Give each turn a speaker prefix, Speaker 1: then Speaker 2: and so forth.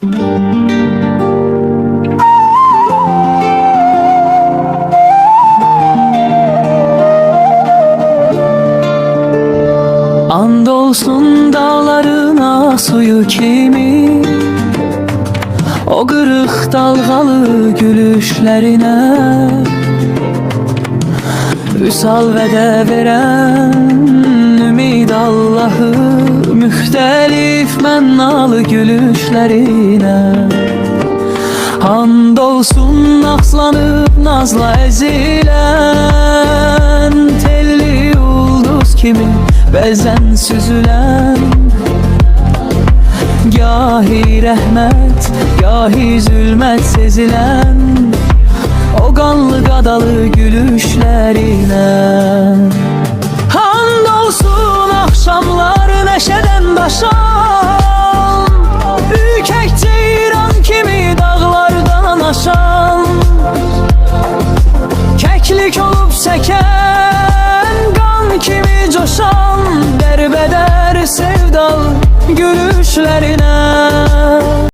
Speaker 1: And olsun dağlarına suyu kimi, o kırık dalgalı gülüşlerine, Vüsal vədə verən ümid Allahı, müxtəlif mənnalı gülüşlərinə. And olsun axslanıb nazla əzilən, telli ulduz kimi bəzən süzülən, gahi rəhmət, gahi zülmət sezilən o qanlı qadalı gülüşlərinə. And olsun axşamlar nəşədən daşan, ürkək ceyran kimi dağlardan aşan, kəklik olub səkən, qan kimi coşan, dərbədər sevdalı gülüşlərinə.